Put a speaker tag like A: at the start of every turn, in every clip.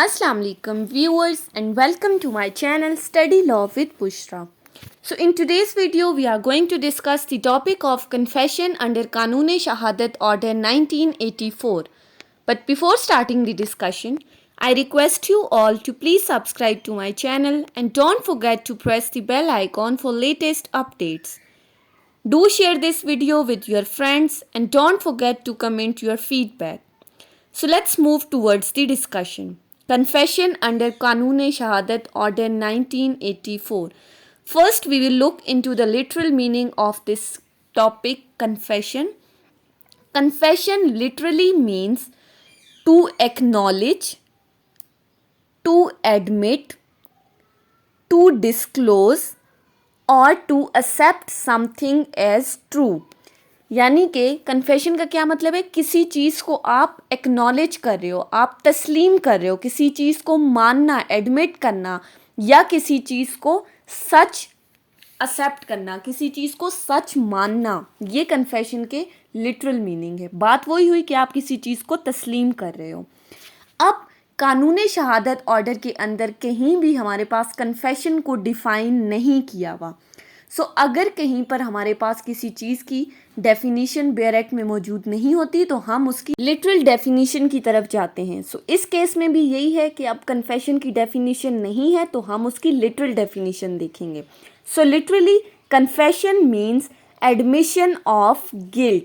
A: Assalamu alaikum viewers and welcome to my channel Study Law with Bushra. So in today's video we are going to discuss the topic of confession under Kanun-e-Shahadat Order 1984. But before starting the discussion, I request you all to please subscribe to my channel and don't forget to press the bell icon for latest updates. Do share this video with your friends and don't forget to comment your feedback. So let's move towards the discussion. Confession under Kanun-e-Shahadat Order 1984. First, we will look into the literal meaning of this topic, confession. Confession literally means to acknowledge, to admit, to disclose और to accept something as true. यानी कि confession का क्या मतलब है? किसी चीज़ को आप एक्नॉलेज कर रहे हो, आप तस्लीम कर रहे हो, किसी चीज़ को मानना, एडमिट करना या किसी चीज़ को सच एक्सेप्ट करना, किसी चीज़ को सच मानना, ये कन्फेशन के लिटरल मीनिंग है. बात वही हुई कि आप किसी चीज़ को तस्लीम कर रहे हो. अब कानून-ए-शहादत ऑर्डर के अंदर कहीं भी हमारे पास कन्फेशन को डिफ़ाइन नहीं किया हुआ. सो अगर कहीं पर हमारे पास किसी चीज़ की डेफिनीशन बेयर एक्ट में मौजूद नहीं होती तो हम उसकी लिटरल डेफिनीशन की तरफ जाते हैं. सो इस केस में भी यही है कि अब कन्फेशन की डेफिनीशन नहीं है तो हम उसकी लिटरल डेफिनीशन देखेंगे. So literally confession means admission of guilt.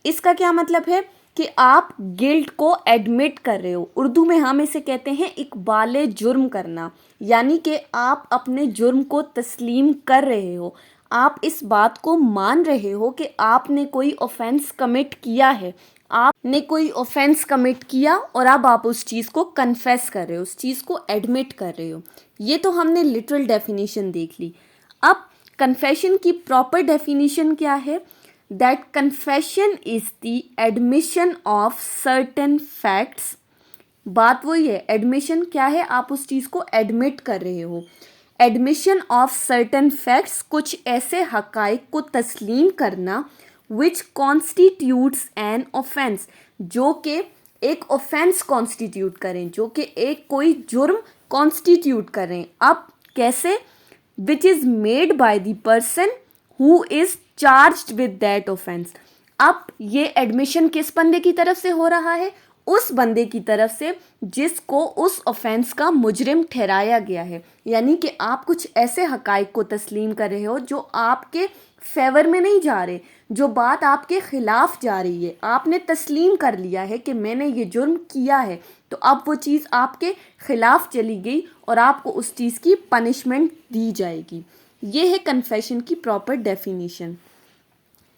A: इसका क्या मतलब है कि आप गिल्ट को एडमिट कर रहे हो. उर्दू में हम इसे कहते हैं इकबाल जुर्म करना, यानी कि आप अपने जुर्म को तस्लीम कर रहे हो. आप इस बात को मान रहे हो कि आपने कोई ऑफेंस कमिट किया है, आपने कोई ऑफेंस कमिट किया और अब आप उस चीज़ को कन्फेस कर रहे हो, उस चीज़ को एडमिट कर रहे हो. ये तो हमने लिटरल डेफिनेशन देख ली. अब कन्फेशन की प्रॉपर डेफिनेशन क्या है? That confession is the admission of certain facts. बात वही है, एडमिशन क्या है? आप उस चीज़ को एडमिट कर रहे हो. एडमिशन ऑफ सर्टन फैक्ट्स, कुछ ऐसे हकाइक को तस्लीम करना विच कॉन्स्टिट्यूट्स एन ऑफेंस, जो कि एक ऑफेंस कॉन्स्टिट्यूट करें, जो कि एक कोई जुर्म कॉन्स्टिट्यूट करें. अब कैसे? Which is made by the person who is charged with that offence. अब ये एडमिशन किस बंदे की तरफ से हो रहा है? उस बंदे की तरफ से जिसको उस ऑफेंस का मुजरिम ठहराया गया है. यानी कि आप कुछ ऐसे हकाइक को तस्लीम कर रहे हो जो आपके फेवर में नहीं जा रहे, जो बात आपके ख़िलाफ़ जा रही है. आपने तस्लीम कर लिया है कि मैंने ये जुर्म किया है, तो अब वो चीज़ आपके ख़िलाफ़ चली गई और आपको उस चीज़ की पनिशमेंट दी जाएगी. ये है कन्फेशन की प्रॉपर डेफिनेशन.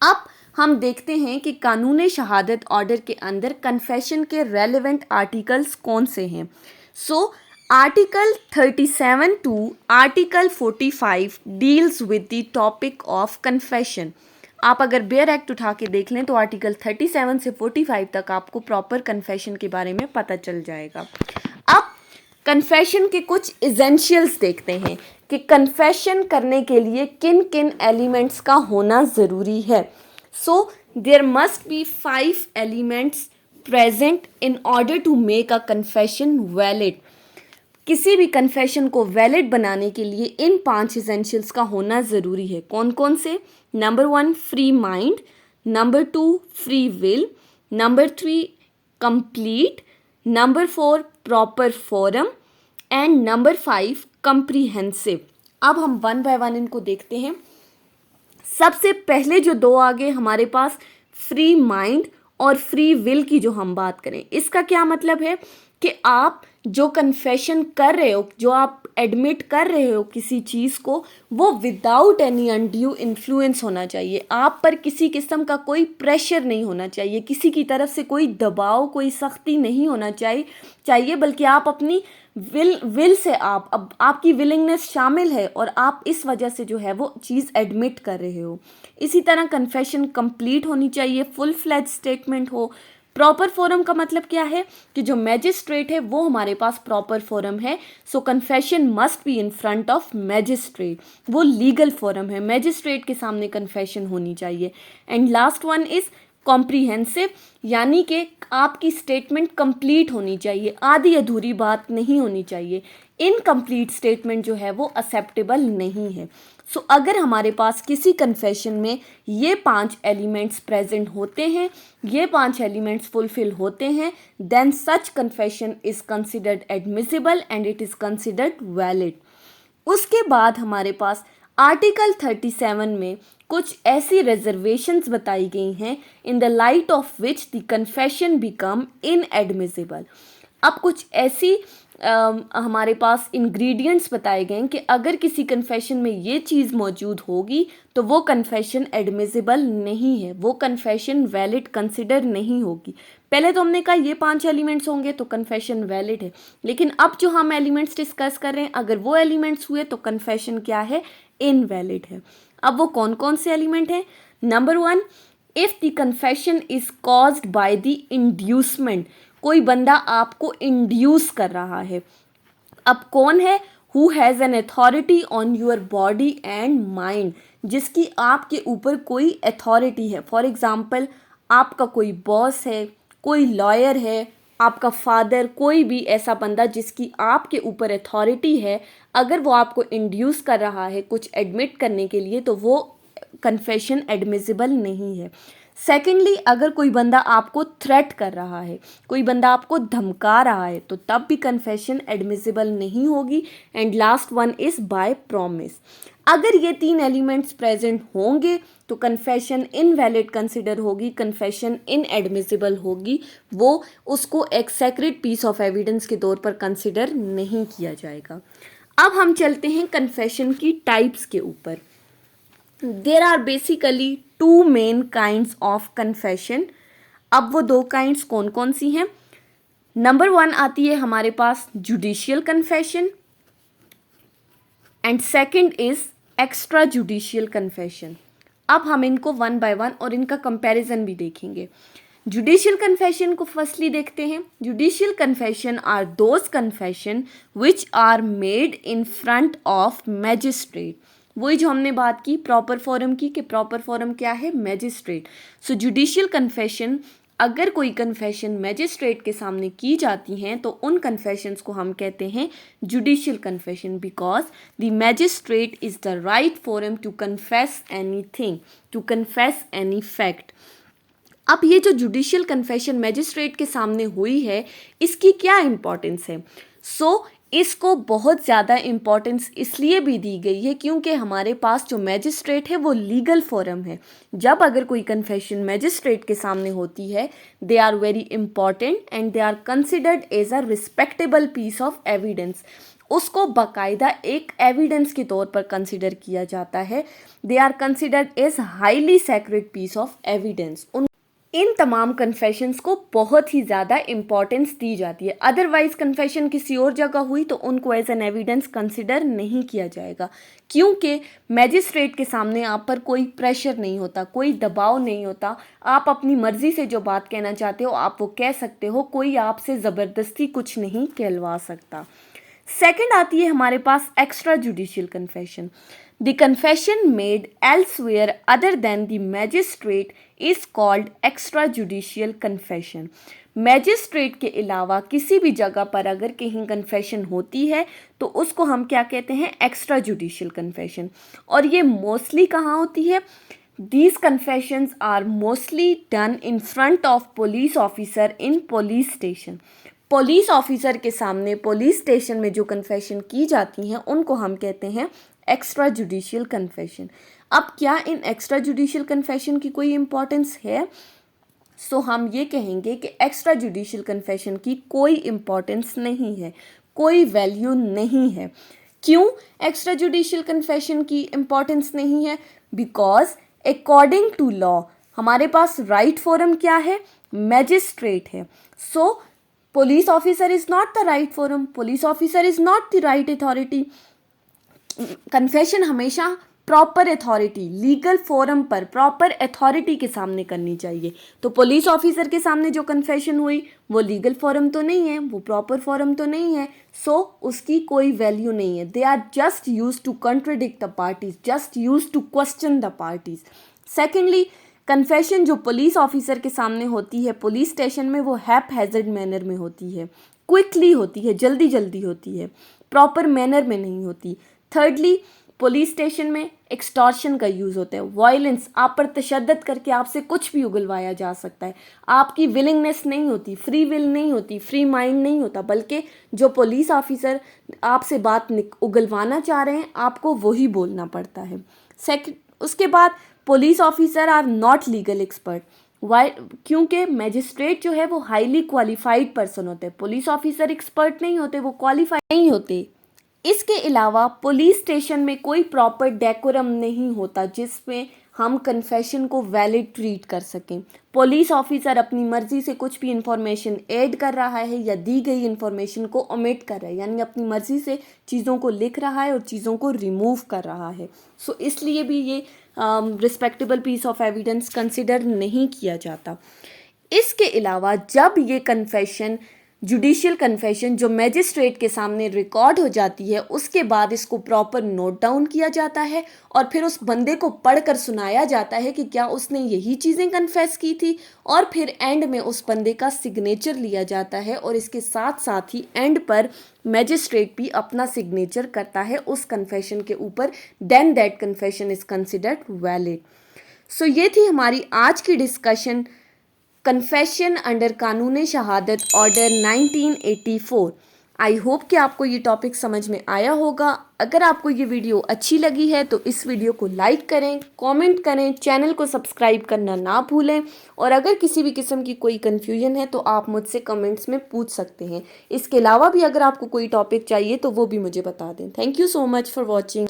A: अब हम देखते हैं कि कानून-ए-शहादत ऑर्डर के अंदर कन्फेशन के रेलेवेंट आर्टिकल्स कौन से हैं. So article 37 to article 45 deals with the topic of confession. आप अगर बेयर एक्ट उठा के देख लें तो आर्टिकल 37 से 45 तक आपको प्रॉपर कन्फेशन के बारे में पता चल जाएगा. अब कन्फेशन के कुछ एसेंशियल्स देखते हैं कि कन्फेशन करने के लिए किन किन एलिमेंट्स का होना ज़रूरी है. So there must be 5 elements present in order to make a confession valid. किसी भी कन्फेशन को वैलिड बनाने के लिए इन 5 एसेंशियल्स का होना ज़रूरी है. कौन कौन से? Number 1 free mind, number 2 free will, number 3 complete, number 4 proper forum and number 5 comprehensive. अब हम वन बाय वन इनको देखते हैं. सबसे पहले जो दो आगे हमारे पास फ्री माइंड और फ्री विल की जो हम बात करें, इसका क्या मतलब है कि आप जो कन्फेशन कर रहे हो, जो आप एडमिट कर रहे हो किसी चीज़ को, वो विदाउट एनी अनड्यू इन्फ्लुएंस होना चाहिए. आप पर किसी किस्म का कोई प्रेशर नहीं होना चाहिए, किसी की तरफ से कोई दबाव, कोई सख्ती नहीं होना चाहिए बल्कि आप अपनी विल से अब आपकी विलिंगनेस शामिल है और आप इस वजह से जो है वो चीज़ एडमिट कर रहे हो. इसी तरह कन्फेशन कंप्लीट होनी चाहिए, फुल फ्लेज स्टेटमेंट हो. प्रॉपर फोरम का मतलब क्या है कि जो मैजिस्ट्रेट है वो हमारे पास प्रॉपर फोरम है. So confession must be in front of magistrate, वो लीगल फोरम है, मैजिस्ट्रेट के सामने कन्फेशन होनी चाहिए. And last one is comprehensive, यानी कि आपकी स्टेटमेंट कंप्लीट होनी चाहिए, आधी अधूरी बात नहीं होनी चाहिए। इनकम्प्लीट स्टेटमेंट जो है वो एक्सेप्टेबल नहीं है। सो अगर हमारे पास किसी कन्फेशन में ये 5 एलिमेंट्स प्रेजेंट होते हैं, ये 5 एलिमेंट्स फुलफिल होते हैं, then such confession is considered admissible and it is considered valid. उसके बाद हमारे पास आर्टिकल 37 में कुछ ऐसी रिजर्वेशंस बताई गई हैं in the light of which the confession become inadmissible. अब कुछ ऐसी हमारे पास इंग्रेडिएंट्स बताए गए हैं कि अगर किसी कन्फेशन में ये चीज़ मौजूद होगी तो वो कन्फेशन एडमिसिबल नहीं है, वो कन्फेशन वैलिड कंसिडर नहीं होगी। पहले तो हमने कहा ये 5 एलिमेंट्स होंगे तो कन्फेशन वैलिड है, लेकिन अब जो हम एलिमेंट्स डिस्कस कर रहे हैं, अगर वो एलिमेंट्स हुए तो कन्फेशन क्या है, इनवैलिड है। अब वो कौन कौन से एलिमेंट हैं? Number 1, if the confession is caused by the inducement, कोई बंदा आपको इंड्यूस कर रहा है। अब कौन है? Who has an authority on your body and mind, जिसकी आपके ऊपर कोई अथॉरिटी है। फॉर एग्जाम्पल, आपका कोई बॉस है, कोई लॉयर है, आपका फादर, कोई भी ऐसा बंदा जिसकी आपके ऊपर अथॉरिटी है, अगर वो आपको इंड्यूस कर रहा है कुछ एडमिट करने के लिए तो वो कन्फेशन एडमिसिबल नहीं है। सेकेंडली, अगर कोई बंदा आपको थ्रेट कर रहा है, कोई बंदा आपको धमका रहा है, तो तब भी कन्फेशन एडमिसिबल नहीं होगी। And last one is by promise. अगर ये 3 एलिमेंट्स प्रेजेंट होंगे तो कन्फेशन इनवैलिड कंसिडर होगी, कन्फेशन इनएडमिसिबल होगी, वो उसको एक सेक्रेट पीस ऑफ एविडेंस के तौर पर कंसिडर नहीं किया जाएगा। अब हम चलते हैं कन्फेशन की टाइप्स के ऊपर। There are basically 2 main kinds of confession. अब वो 2 काइंड्स कौन कौन सी हैं? नंबर 1 आती है हमारे पास judicial confession and second is extra judicial confession. अब हम इनको 1 बाय 1 और इनका कंपैरिजन भी देखेंगे। जुडिशियल कन्फेशन को फर्स्टली देखते हैं। Judicial confession are those confession which are made in front of magistrate. वही जो हमने बात की प्रॉपर फॉरम की, कि प्रॉपर फॉरम क्या है, मैजिस्ट्रेट। सो जुडिशियल कन्फेशन, अगर कोई कन्फेशन मैजिस्ट्रेट के सामने की जाती हैं तो उन कन्फेशंस को हम कहते हैं judicial confession, because the magistrate is the right forum to confess anything, to confess any fact. अब ये जो जुडिशियल कन्फेशन मैजिस्ट्रेट के सामने हुई है, इसकी क्या इम्पोर्टेंस है? इसको बहुत ज़्यादा इम्पोर्टेंस इसलिए भी दी गई है क्योंकि हमारे पास जो मैजिस्ट्रेट है वो लीगल फोरम है। जब अगर कोई कन्फेशन मैजिस्ट्रेट के सामने होती है, they are very important and they are considered as a respectable piece of evidence. उसको बाकायदा एक एविडेंस के तौर पर कंसिडर किया जाता है। They are considered as highly secret piece of evidence. इन तमाम कन्फेशंस को बहुत ही ज़्यादा इम्पॉर्टेंस दी जाती है। अदरवाइज़ कन्फेशन किसी और जगह हुई तो उनको एज एन एविडेंस कंसिडर नहीं किया जाएगा, क्योंकि मैजिस्ट्रेट के सामने आप पर कोई प्रेशर नहीं होता, कोई दबाव नहीं होता। आप अपनी मर्ज़ी से जो बात कहना चाहते हो आप वो कह सकते हो, कोई आपसे ज़बरदस्ती कुछ नहीं कहलवा सकता। सेकेंड आती है हमारे पास extra judicial confession. The confession made elsewhere other than the magistrate is called extrajudicial confession. Magistrate के अलावा किसी भी जगह पर अगर कहीं कन्फेशन होती है तो उसको हम क्या कहते हैं? Extra judicial confession. और ये मोस्टली कहाँ होती है? These confessions are mostly done in front of police officer in police station. Police officer के सामने पुलिस स्टेशन में जो कन्फेशन की जाती हैं उनको हम कहते हैं एक्स्ट्रा जुडिशियल कन्फेशन। अब क्या इन एक्स्ट्रा जुडिशियल कन्फेशन की कोई इम्पोर्टेंस है? हम ये कहेंगे कि एक्स्ट्रा जुडिशियल कन्फेशन की कोई इम्पोर्टेंस नहीं है, कोई वैल्यू नहीं है। क्यों एक्स्ट्रा जुडिशियल कन्फेशन की इम्पोर्टेंस नहीं है? बिकॉज अकॉर्डिंग टू लॉ हमारे पास राइट फोरम क्या है? मैजिस्ट्रेट है। Police officer is not the right forum. Police officer is not the right authority. Confession हमेशा प्रॉपर अथॉरिटी, लीगल फोरम पर प्रॉपर अथॉरिटी के सामने करनी चाहिए। तो पुलिस ऑफिसर के सामने जो कन्फेशन हुई वो लीगल फोरम तो नहीं है, वो प्रॉपर फोरम तो नहीं है, उसकी कोई वैल्यू नहीं है। They are just use to contradict the parties, just use to question the parties. Secondly, confession जो पुलिस ऑफिसर के सामने होती है पुलिस स्टेशन में, वो हैप-हैज़र्ड मैनर में होती है, क्विकली होती है, जल्दी जल्दी होती है, प्रॉपर मैनर में नहीं होती। थर्डली, पुलिस स्टेशन में एक्सटॉर्शन का यूज़ होता है, वायलेंस, आप पर तशद्दद करके आपसे कुछ भी उगलवाया जा सकता है। आपकी विलिंगनेस नहीं होती, फ्री विल नहीं होती, फ्री माइंड नहीं होता, बल्कि जो पुलिस ऑफिसर आपसे बात उगलवाना चाह रहे हैं आपको वही बोलना पड़ता है। सेकंड, उसके बाद police officer are not legal expert. Why? क्योंकि मैजिस्ट्रेट जो है वो हाईली क्वालिफाइड पर्सन होते हैं, पुलिस ऑफिसर एक्सपर्ट नहीं होते, वो क्वालिफाइड नहीं होते। इसके अलावा पुलिस स्टेशन में कोई प्रॉपर डेकोरम नहीं होता जिसमें हम कन्फेशन को वैलिड ट्रीट कर सकें। पुलिस ऑफिसर अपनी मर्ज़ी से कुछ भी इंफॉर्मेशन ऐड कर रहा है या दी गई इंफॉर्मेशन को ओमिट कर रहा है, यानी अपनी मर्ज़ी से चीज़ों को लिख रहा है और चीज़ों को रिमूव कर रहा है। सो इसलिए भी ये respectable piece of evidence consider नहीं किया जाता। इसके अलावा जब ये कन्फेशन, जुडिशियल कन्फेशन जो मैजिस्ट्रेट के सामने रिकॉर्ड हो जाती है, उसके बाद इसको प्रॉपर नोट डाउन किया जाता है और फिर उस बंदे को पढ़कर सुनाया जाता है कि क्या उसने यही चीज़ें कन्फेस की थी, और फिर एंड में उस बंदे का सिग्नेचर लिया जाता है और इसके साथ साथ ही एंड पर मैजिस्ट्रेट भी अपना सिग्नेचर करता है उस कन्फेशन के ऊपर, then that confession is considered valid. So ये थी हमारी आज की डिस्कशन, कन्फेशन अंडर कानून शहादत ऑर्डर 1984। आई होप कि आपको ये टॉपिक समझ में आया होगा। अगर आपको ये वीडियो अच्छी लगी है तो इस वीडियो को लाइक करें, कमेंट करें, चैनल को सब्सक्राइब करना ना भूलें, और अगर किसी भी किस्म की कोई कन्फ्यूजन है तो आप मुझसे कमेंट्स में पूछ सकते हैं। इसके अलावा भी अगर आपको कोई टॉपिक चाहिए तो वो भी मुझे बता दें। Thank you so much for watching.